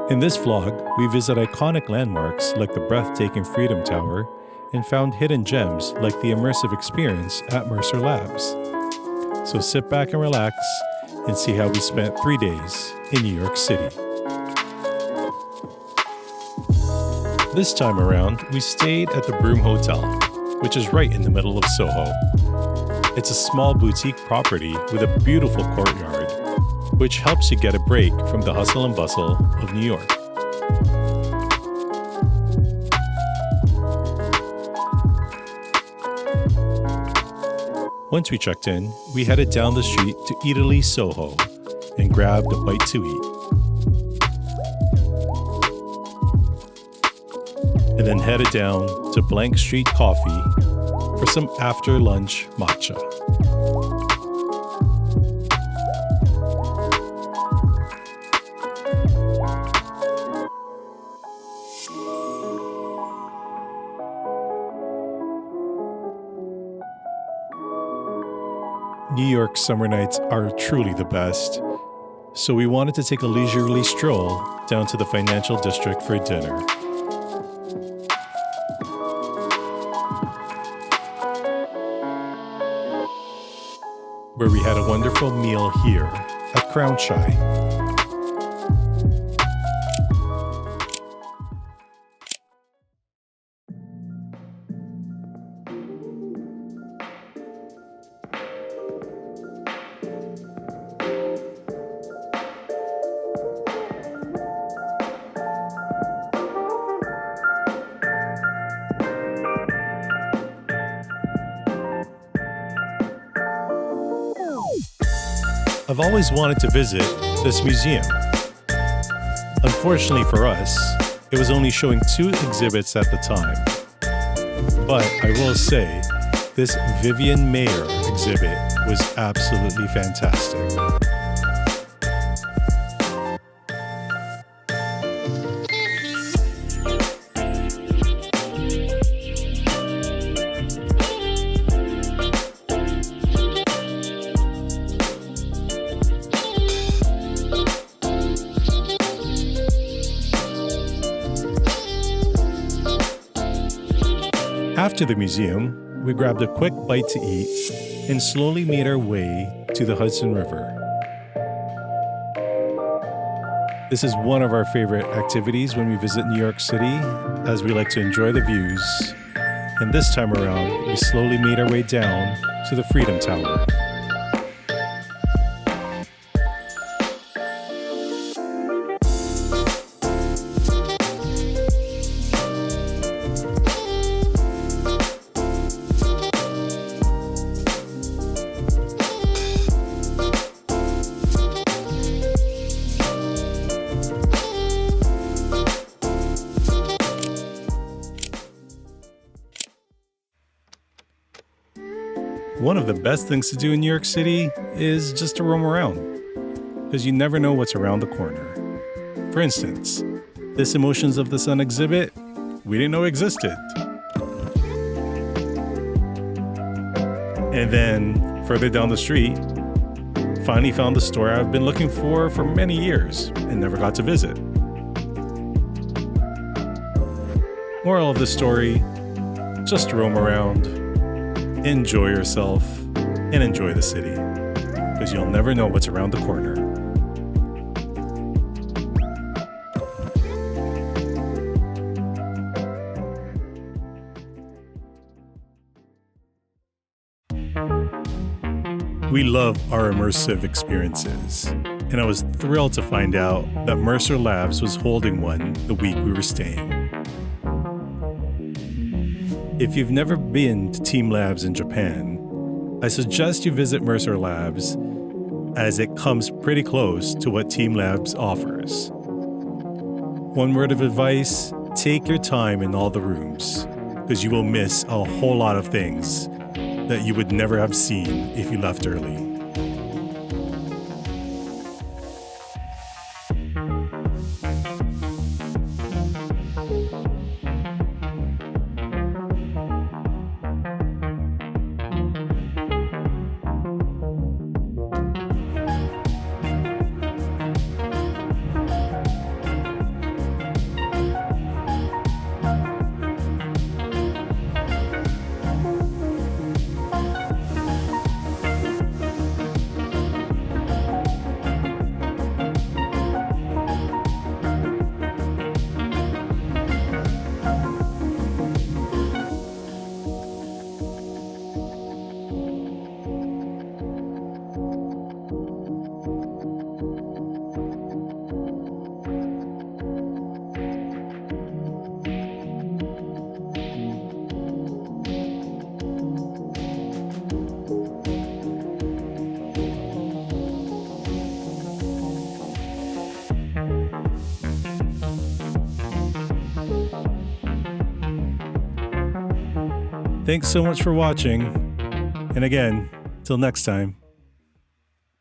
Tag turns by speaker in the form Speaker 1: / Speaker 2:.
Speaker 1: In this vlog, we visit iconic landmarks like the breathtaking Freedom Tower and found hidden gems like the immersive experience at Mercer Labs. So sit back and relax and see how we spent 3 days in New York City. This time around, we stayed at the Broome Hotel, which is right in the middle of Soho. It's a small boutique property with a beautiful courtyard, which helps you get a break from the hustle and bustle of New York. Once we checked in, we headed down the street to Italy Soho and grabbed a bite to eat. And then headed down to Blank Street Coffee for some after-lunch matcha. New York summer nights are truly the best, so we wanted to take a leisurely stroll down to the financial district for dinner. Where we had a wonderful meal here at Crown Chai. I've always wanted to visit this museum. Unfortunately for us, it was only showing 2 exhibits at the time. But I will say, this Vivian Mayer exhibit was absolutely fantastic. After the museum, we grabbed a quick bite to eat and slowly made our way to the Hudson River. This is one of our favorite activities when we visit New York City, as we like to enjoy the views. And this time around, we slowly made our way down to the Freedom Tower. One of the best things to do in New York City is just to roam around, because you never know what's around the corner. For instance, this Emotions of the Sun exhibit, we didn't know existed. And then, further down the street, finally found the store I've been looking for many years and never got to visit. Moral of the story, just roam around, enjoy yourself, and enjoy the city, because you'll never know what's around the corner. We love our immersive experiences, and I was thrilled to find out that Mercer Labs was holding one the week we were staying. If you've never been to Team Labs in Japan, I suggest you visit Mercer Labs, as it comes pretty close to what Team Labs offers. One word of advice, take your time in all the rooms, because you will miss a whole lot of things that you would never have seen if you left early. Thanks so much for watching. And again, till next time.